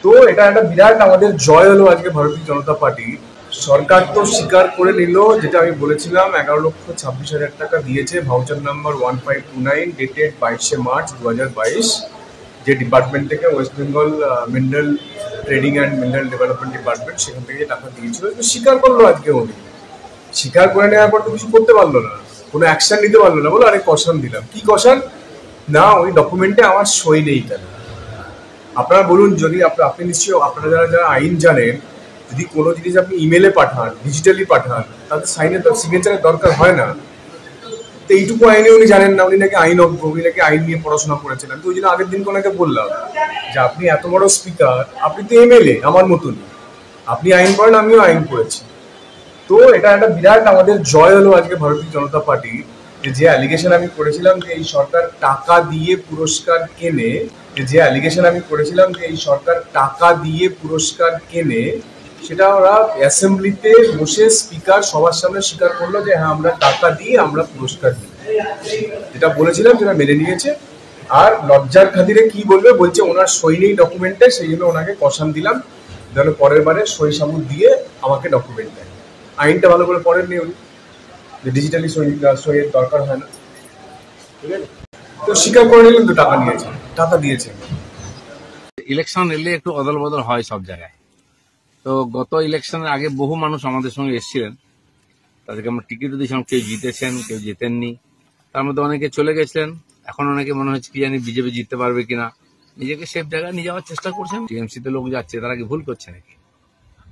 তো এটা একটা বিরাট আমাদের জয় হলো আজকে ভারতীয় জনতা পার্টি। সরকার তো স্বীকার করে নিল, যেটা আমি বলেছিলাম 11,26,000 টাকা দিয়েছে ভাউচার নাম্বার 1529 ডেটেড 22শে মার্চ 2022, যে ডিপার্টমেন্ট থেকে West Bengal mineral trading and mineral development department, সেখান থেকে যে টাকা দিয়েছিল স্বীকার করলো আজকে উনি। স্বীকার করে নেওয়ার পর তো কিছু করতে পারলো না, কোনো অ্যাকশন নিতে পারলো না, বলো আরে কশন দিলাম। কি কশন? না, ওই ডকুমেন্টে আমার সই নেই কেন? আপনারা বলুন, যদি আপনি নিশ্চয়ই আপনারা যারা আইন জানেন, যদি কোনো জিনিস আপনি ইমেলে পাঠান, ডিজিটালি পাঠান, তাদের সিগনেচারের দরকার হয় না। তো এইটুকু আইনে উনি জানেন না, উনি নাকি আইনজ্ঞ, উনি নাকি আইন নিয়ে পড়াশোনা করেছেন। আমি তো ওই জন্য আগের দিন ওনাকে বললাম যে আপনি এত বড় স্পিকার, আপনি তো এমএলএ আমার মতনই, আপনি আইন করেন, আমিও আইন করেছি। তো এটা একটা বিরাট আমাদের জয় হলো আজকে ভারতীয় জনতা পার্টি, যে অ্যালিগেশন আমি করেছিলাম যে এই সরকার টাকা দিয়ে পুরস্কার কেনে, সেটা ওরা অ্যাসেম্বলিতে বসে স্পিকার সবার সামনে স্বীকার করলো যে হ্যাঁ আমরা টাকা দিয়ে আমরা পুরস্কার দিই। যেটা বলেছিলাম সেটা মেনে নিয়েছে। আর লজ্জার খাতিরে কি বলবে, বলছে ওনার সই নেই ডকুমেন্টে, সেই জন্য ওনাকে কষান দিলাম যেন পরের বারে সই সাবুত দিয়ে আমাকে ডকুমেন্ট দেয়। আইনটা ভালো করে পড়েন নি উনি, যে ডিজিটালি সইয়ের দরকার হয় না, ঠিক আছে? তো স্বীকার করে নিলেন তো টাকা দিয়েছে। ইলেকশন এলে একটু অদল বদল হয় সব জায়গায়। তো গত ইলেকশনের আগে বহু মানুষ আমাদের সঙ্গে এসেছিলেন, তাদেরকে আমরা টিকিটও দিয়েছিলাম, কেউ জিতেছেন কেউ জিতেননি, তার মধ্যে অনেকে চলে গেছিলেন। এখন অনেকে মনে হচ্ছে কি জানি বিজেপি জিততে পারবে কিনা, নিজেকে সেফ জায়গায় নিয়ে যাওয়ার চেষ্টা করছেন। টিএমসিতে লোক যাচ্ছে, তারা কি ভুল করছে নাকি?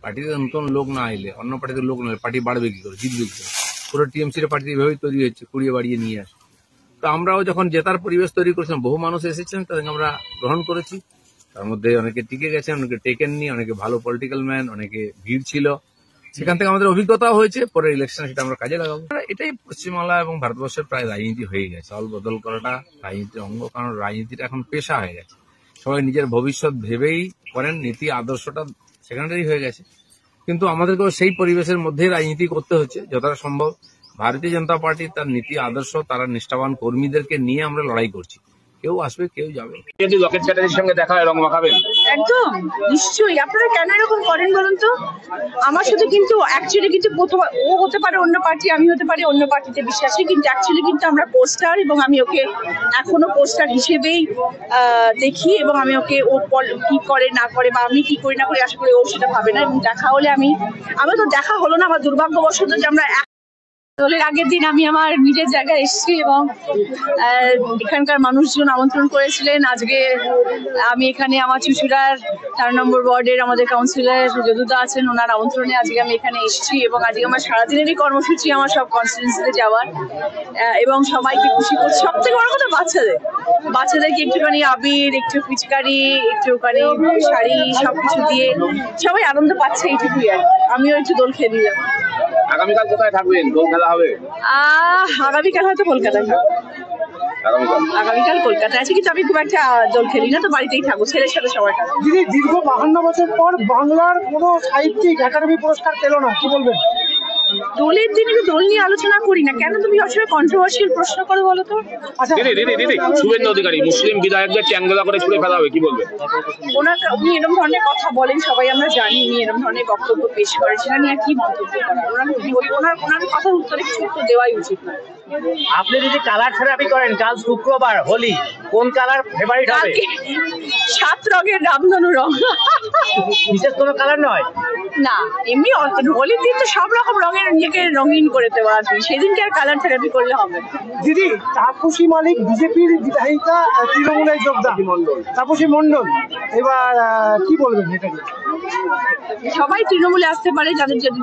পার্টিতে নতুন লোক না এলে, অন্য পার্টিতে লোক না এলে পার্টি বাড়বে কি করে, জিতবে কি করে? পুরো টিএমসির পার্টি এভাবেই তৈরি হয়েছে, কুড়িয়ে বাড়িয়ে নিয়ে আসে। তো আমরাও যখন জেতার পরিবেশ তৈরি করেছিলাম, বহু মানুষ এসেছেন, তাদেরকে আমরা গ্রহণ করেছি। তার মধ্যে অনেকে টিকে গেছেন, অনেকে টেকেননি, অনেকে ভালো পলিটিক্যাল ম্যান, অনেকে ভিড় ছিল, সেখান থেকে আমাদের অভিজ্ঞতা হয়েছে। পরের ইলেকশনে সেটা আমরা কাজে লাগাবো। এটাই পশ্চিমবাংলা এবং ভারতবর্ষের প্রায় রাজনীতি হয়ে গেছে, অল বদল করাটা রাজনীতির অঙ্গ। কারণ রাজনীতিটা এখন পেশা হয়ে গেছে, সবাই নিজের ভবিষ্যৎ ভেবেই করেন, নীতি আদর্শটা সেকেন্ডারি হয়ে গেছে। কিন্তু আমাদেরকেও সেই পরিবেশের মধ্যে রাজনীতি করতে হচ্ছে যতটা সম্ভব। ভারতীয় জনতা পার্টি তার নীতি আদর্শ, তারা নিষ্ঠাবান কর্মীদেরকে নিয়ে আমরা লড়াই করছি। কেউ আসবে কেউ যাবে। যদি লকেট চ্যাটার্জির সঙ্গে দেখা হয়, রং মাখাবেন? একদম নিশ্চয়ই। আপনারা কেন এরকম করেন বলুন তো? আমার সাথে কিন্তু অ্যাকচুয়ালি কিন্তু প্রথম ও হতে পারে অন্য পার্টি, আমি হতে পারি অন্য পার্টিতে বিশ্বাসী, কিন্তু অ্যাকচুয়ালি কিন্তু আমরা পোস্টার, এবং আমি ওকে এখনো পোস্টার হিসেবেই দেখি, এবং আমি ওকে ও কি করে না করে বা আমি কি করি না করি আশা করি ও সেটা ভাবে না। এবং দেখা হলে আমার তো দেখা হলো না, আমার দুর্ভাগ্যবশত যে আমরা দলের আগের দিন আমি আমার নিজের জায়গায় এসেছি এবং এখানকার মানুষজন আমন্ত্রণ করেছিলেন। আজকে আমি এখানে আমার চুচুড়ার 4 নম্বর ওয়ার্ডের আমাদের কাউন্সিলর যদুদা আছেন, ওনার আমন্ত্রণে আজকে আমি এখানে এসেছি। এবং আজকে আমার সারাদিনেরই কর্মসূচি আমার সব কনস্টিটিউয়েন্সিতে যাওয়ার, এবং সবাইকে খুশি করছি। সব থেকে বড় কথা বাচ্চাদেরকে একটুখানি আবির, একটু পিচকারি, একটুখানি শাড়ি সবকিছু দিয়ে সবাই আনন্দ পাচ্ছে, এইটুকুই। আর আমিও একটু দোল খেয়ে দিলাম। আগামীকাল কোথায় থাকবেন? দোল খেলা হবে? আগামীকাল হয়তো কলকাতায় থাকবো। আগামীকাল কলকাতায় আছে, কিন্তু আমি খুব একটা দোল খেলি না, তো বাড়িতেই থাকবো ছেলের সাথে সবাই। দিদি, দীর্ঘ 52 বছর পর বাংলার কোনো সাহিত্যিক একাডেমি পুরস্কার পেল না, কি বলবেন? দোলের দিনে দোল নিয়ে আলোচনা করি না, কেন তুমি সবসময় কন্ট্রোভার্সিয়াল প্রশ্ন করো বলো তো? দিদি শুভেন্দু অধিকারী মুসলিম বিধায়কদের চ্যাংদোলা করে ছুড়ে ফেলা হবে, কি বলবেন? উনি এরকম ধরনের কথা বলেন, সবাই আমরা জানি উনি এরকম ধরনের বক্তব্য পেশ করেছেন, নিয়ে কি মন্তব্য করার? ওনার কথার উত্তরে কিছু উত্তর দেওয়াই উচিত না। আপনি যদি কালার থেরাপি করেন, কাল শুক্রবার হোলি, কোন কালার ফেভারিট হবে? 7 রঙের রামধনু রং। বিশেষ কোনো কালার নয় না, এমনি হোলির দিন তো সব রকম রঙের নিজেকে রঙিন করে দেওয়া আছে, সেদিনকে আর কালার থেরাপি করলে হবে। দিদি, তাপসী মালিক বিজেপির বিধায়িকা, তৃণমূলে যোগদান, তাপসী মণ্ডল, এবার কি বলবেন এটা? সবাই তৃণমূলে আসতে পারে,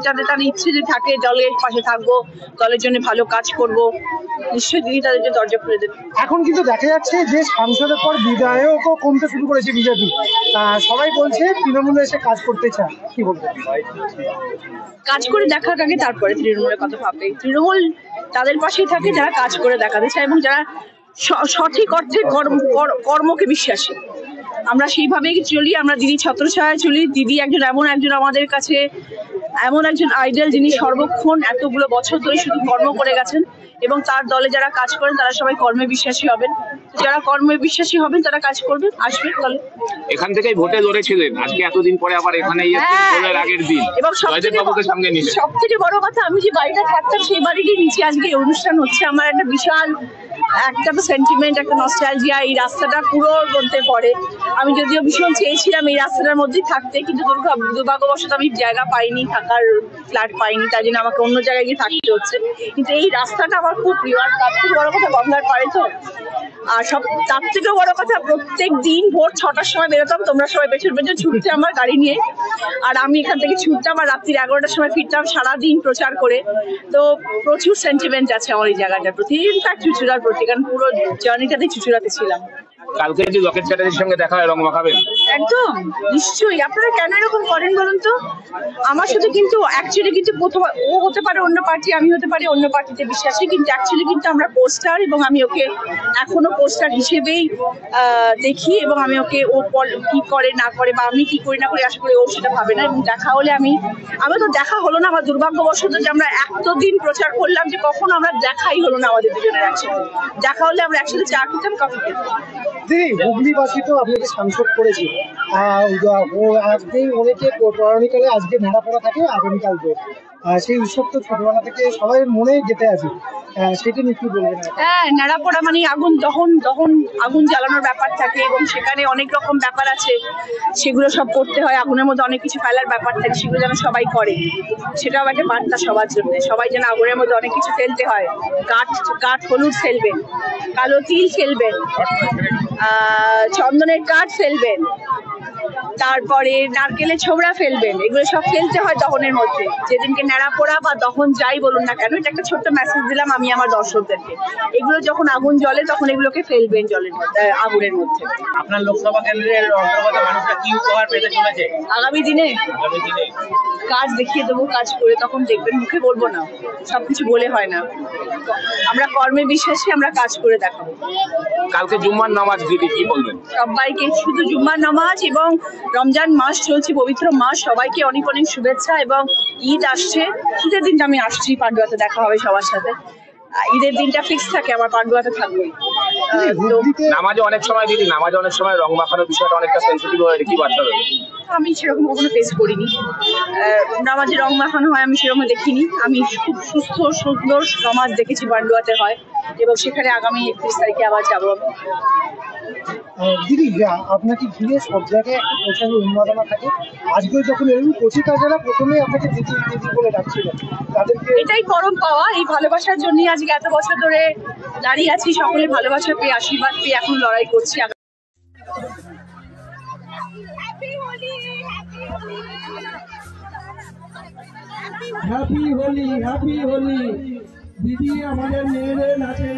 যাদের তার ইচ্ছে যে থাকে দলের পাশে থাকবো, দলের জন্য ভালো কাজ করব, নিশ্চয়ই দিদি তাদেরকে দরজা খুলে দেবে। এখন কিন্তু দেখা যাচ্ছে যে সাংসদের পর বিধায়কও কমতে শুরু করেছে বিজেপি, সবাই বলছে তৃণমূলে এসে কাজ করতে চায়, কি বলবেন? কাজ করে দেখার আগে তারপরে তৃণমূলের কথা ভাববে। তৃণমূল তাদের পাশেই থাকে যারা কাজ করে দেখাতে চায় এবং যারা সঠিক অর্থে কর্মকে বিশ্বাসী। আমরা সেইভাবেই চলি, আমরা দিদি ছত্রছায়ায় চলি। দিদি একজন এমন একজন আমাদের কাছে এমন একজন আইডল যিনি সর্বক্ষণ এতগুলো বছর ধরে শুধু কর্ম করে গেছেন, এবং তার দলে যারা কাজ করেন তারা সবাই কর্মে বিশ্বাসী হবেন। যারা কর্মে বিশ্বাসী হবেন তারা কাজ করবেন, আসবেন দলে। এখান থেকেই ভোটে লড়েছিলেন, আজকে এতদিন পরে আবার এখানেই ভোটের আগের দিন এবং সব থেকে বড় কথা, আমি যে বাড়িটা থাকতাম সেই বাড়িরই নিচে আজকে এই অনুষ্ঠান হচ্ছে। আমার একটা বিশাল একটা তো সেন্টিমেন্ট, একটা নস্টালজিয়া এই রাস্তাটা পুরোর মধ্যে পড়ে। আমি যদিও ভীষণ চেয়েছিলাম এই রাস্তাটার মধ্যেই থাকতে, কিন্তু দুর্ভাগ্যবশত আমি জায়গা পাইনি, থাকার ফ্ল্যাট পাইনি, তাই জন্য আমাকে অন্য জায়গায় গিয়ে থাকতে হচ্ছে। কিন্তু এই রাস্তাটা আমার খুব প্রিয়। আর তার থেকে বড় কথা গঙ্গার পাড়ে তো, আর সব তার থেকে বড় কথা প্রত্যেক দিন ভোর 6টার সময় বেরোতাম, তোমরা সবাই পেছন পেছন ছুটতে আমার গাড়ি নিয়ে, আর আমি এখান থেকে ছুটতাম আর রাত্রি 11টার সময় ফিরতাম, সারাদিন প্রচার করে। তো প্রচুর সেন্টিমেন্ট আছে আমার এই জায়গাটার প্রতি, ইনফ্যাক্ট চুচুড়ার প্রতি, কারণ পুরো জার্নিটাতেই চুচুড়াতে ছিলাম। কালকে যে লকেট চ্যাটার্জির সঙ্গে দেখা হয়, রং মাখাবেন? একদম নিশ্চয়ই। আপনারা কেন এরকম করেন বলুন তো? আমার সাথে কিন্তু অ্যাকচুয়ালি কিন্তু প্রথমে ও হতে পারে অন্য পার্টি, আমি হতে পারি অন্য পার্টিতে বিশ্বাসী, কিন্তু অ্যাকচুয়ালি কিন্তু আমরা পোস্টার, এবং আমি ওকে এখনো পোস্টার হিসেবেই দেখি, এবং আমি ওকে ও কি করে না করে বা আমি কি করি না করি আশা করি ও সেটা ভাবে না। এবং দেখা হলে আমি তো দেখা হলো না, আমার দুর্ভাগ্যবশত যে আমরা এতদিন প্রচার করলাম যে কখনো আমরা দেখাই হলো না আমাদের দুজনের একসাথে। দেখা হলে আমরা একসাথে চা খেতাম, কফি খেতাম। দিদি, হুগলিবাসী তো আপনাকে সাংসদ করেছে, আজকে অনেকে পৌরাণিকালে আজকে নেড়াপড়া থাকে, আগামীকাল ভোট, সেই উৎসব তো ছোটবেলা থেকে সবাই মনে গেঁথে আছে, সেটা নিয়ে কি বলবেন? হ্যাঁ, নেড়াপোড়া মানে আগুন দহন আগুন জ্বালানোর ব্যাপার থাকে, এবং সেখানে অনেক রকম ব্যাপার আছে, সেগুলো সব করতে হয়। আগুনের মধ্যে অনেক কিছু ফেলার ব্যাপার থাকে, সেগুলো যেন সবাই করে, সেটাও একটা বার্তা সবার জন্য। সবাই যেন আগুনের মধ্যে অনেক কিছু ফেলতে হয়, কাঠ হলুদ ফেলবেন, কালো তিল ফেলবেন, চন্দনের কাঠ ফেলবেন, তারপরে নারকেলের ছোবড়া ফেলবেন, এগুলো সব ফেলতে হয় দহনের মধ্যে। যেদিনকে নেড়াপোড়া বা দহন যাই বলুন না কেন, এটা একটা ছোট্ট মেসেজ দিলাম আমি আমার দর্শকদেরকে। এগুলো যখন আগুন জ্বলে তখন এগুলোকে ফেলবেন জলের মধ্যে, আগুনের মধ্যে। আপনার লোকসভা কেন্দ্রের অন্তর্গত মানুষরা কি উপহার পেতে চলেছে আগামী দিনে? কাজ দেখিয়ে দেবো, কাজ করে তখন দেখবেন, মুখে বলবো না, সবকিছু বলে হয় না। আমরা কর্মে বিশ্বাসী, আমরা কাজ করে দেখাবো। কালকে জুম্মার নামাজ, দিদি কি বলবেন? সবাইকে শুধু জুম্মার নামাজ এবং রমজান মাস চলছে, পবিত্র মাস, সবাইকে অনেক অনেক শুভেচ্ছা। এবং ঈদ আসছে, ঈদের দিনটা আমি আসছি, পান্ডুয়াতে দেখা হবে সবার সাথে। ঈদের দিনটা ফিক্স থাকে আমার, পান্ডুয়াতে থাকবে। নামাজে অনেক সময় দিদি, নামাজে অনেক সময় রং মাখানোর বিষয়টা অনেকটা সেন্সিটিভ হয়ে, কি বার্তা দেবে? আমি সেরকম কখনো ফেস করিনি, নামাজে রং মাখানো হয় আমি সেরকম দেখিনি। আমি খুব সুস্থ সুন্দর নামাজ দেখেছি পান্ডুয়াতে হয়, এবং সেখানে আগামী 31 তারিখে আবার যাবো আমি। দিদি, আপনাকে ঘিরে সব জায়গায় একটা প্রচন্ড উন্মাদনা থাকে। আজকে যখন এরকম কচিকা যারা প্রথমেই আপনাকে দিদি দিদি বলে ডাকছিল, তাদেরকে এটাই পরম পাওয়া। এই ভালোবাসার জন্য আজকে এত বছর ধরে দাঁড়িয়ে আছি, সকলের ভালোবাসা পেয়ে, আশীর্বাদ পেয়ে এখন লড়াই করছি। Happy Holi, happy Holi. দিদি আমাদের মেয়েদের নাচের